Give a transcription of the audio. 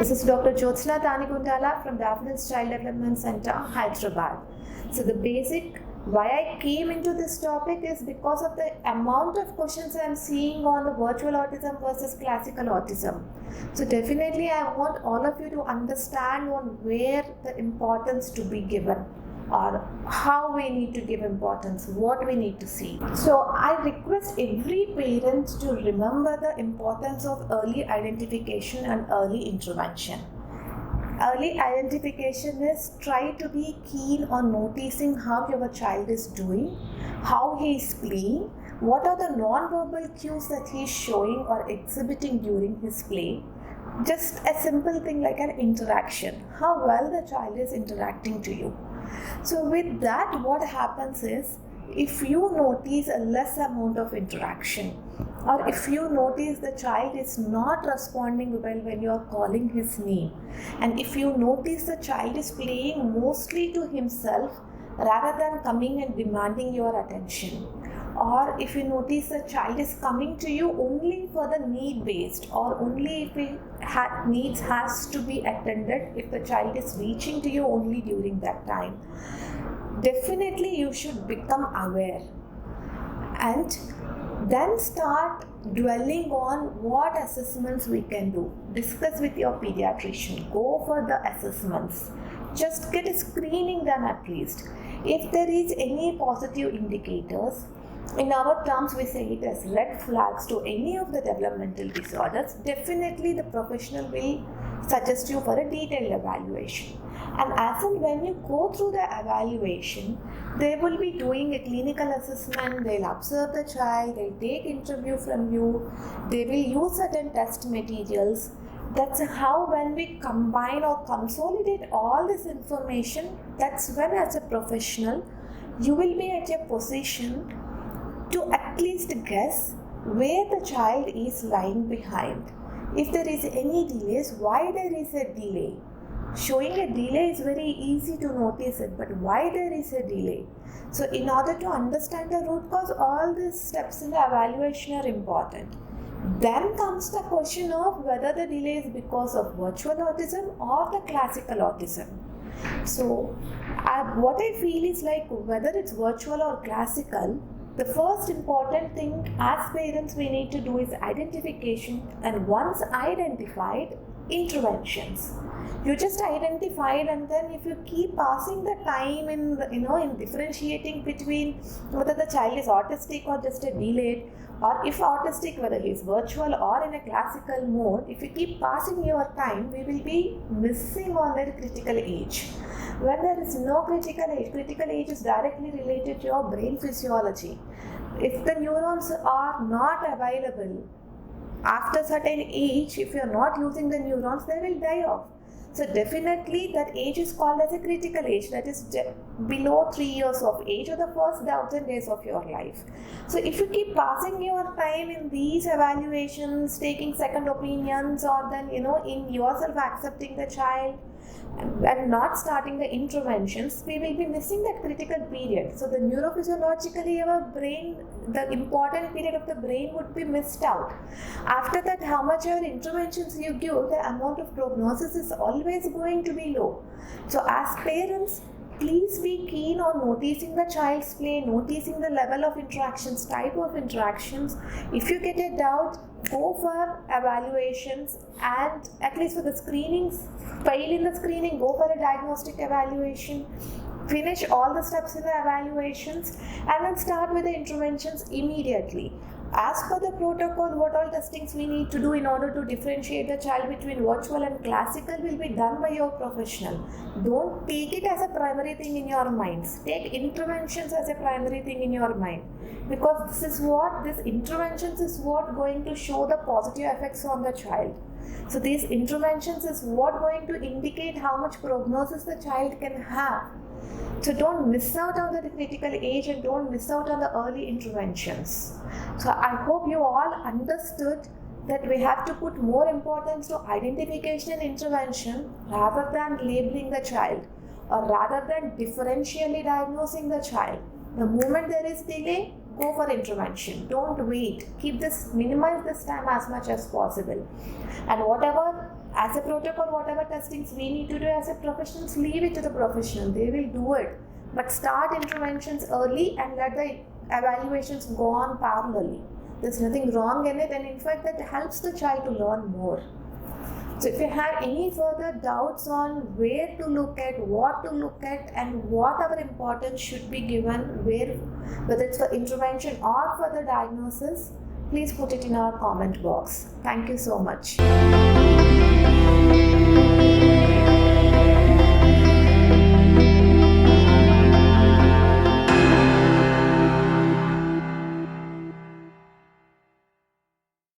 This is Dr. Jyotsna Tanigundala from Daffodils Child Development Center, Hyderabad. So the basic why I came into this topic is because of the amount of questions I am seeing on the virtual autism versus classical autism. So definitely I want all of you to understand on where the importance to be given, or how we need to give importance, what we need to see. So I request every parent to remember the importance of early identification and early intervention. Early identification is try to be keen on noticing how your child is doing, how he is playing, what are the non-verbal cues that he is showing or exhibiting during his play. Just a simple thing like an interaction, how well the child is interacting to you. So with that, what happens is, if you notice a less amount of interaction, or if you notice the child is not responding well when you are calling his name, and if you notice the child is playing mostly to himself rather than coming and demanding your attention, or if you notice the child is coming to you only for the need based, or only if it needs has to be attended, if the child is reaching to you only during that time, definitely you should become aware and then start dwelling on what assessments we can do. Discuss with your pediatrician, go for the assessments, just get a screening done at least. If there is any positive indicators, in our terms we say it as red flags to any of the developmental disorders, definitely the professional will suggest you for a detailed evaluation. And as and when you go through the evaluation, they will be doing a clinical assessment, they'll observe the child, they'll take interview from you, they will use certain test materials. That's how when we combine or consolidate all this information, that's when as a professional, you will be at a position to at least guess where the child is lying behind. If there is any delays, why there is a delay. Showing a delay is very easy to notice it, but why there is a delay? So in order to understand the root cause, all these steps in the evaluation are important. Then comes the question of whether the delay is because of virtual autism or the classical autism. So what I feel is like whether it's virtual or classical, the first important thing as parents we need to do is identification, and once identified, interventions. You just identified, and then if you keep passing the time in differentiating between whether the child is autistic or just a delayed, or if autistic whether he is virtual or in a classical mode, if you keep passing your time, we will be missing on their critical age. When there is no critical age is directly related to your brain physiology. If the neurons are not available after certain age, if you are not using the neurons, they will die off. So definitely that age is called as a critical age, that is below 3 years of age or the first 1,000 days of your life. So if you keep passing your time in these evaluations, taking second opinions, or then in yourself accepting the child and not starting the interventions, we will be missing that critical period. So the neurophysiologically our brain, the important period of the brain would be missed out. After that, how much your interventions you give, the amount of prognosis is always going to be low. So as parents, please be keen on noticing the child's play, noticing the level of interactions, type of interactions. If you get a doubt, go for evaluations, and at least for the screenings, fail in the screening, go for a diagnostic evaluation. Finish all the steps in the evaluations and then start with the interventions immediately. As per the protocol, what all testings we need to do in order to differentiate the child between virtual and classical will be done by your professional. Don't take it as a primary thing in your minds. Take interventions as a primary thing in your mind, because this interventions is what going to show the positive effects on the child. So these interventions is what going to indicate how much prognosis the child can have. So don't miss out on the critical age and don't miss out on the early interventions. So I hope you all understood that we have to put more importance to identification and intervention rather than labeling the child, or rather than differentially diagnosing the child. The moment there is delay, go for intervention. Don't wait. Minimize this time as much as possible. And whatever As a protocol, whatever testings we need to do as a professionals, leave it to the professional. They will do it. But start interventions early and let the evaluations go on parallelly. There's nothing wrong in it, and in fact that helps the child to learn more. So if you have any further doubts on where to look at, what to look at, and what our importance should be given, whether it's for intervention or for the diagnosis, please put it in our comment box. Thank you so much.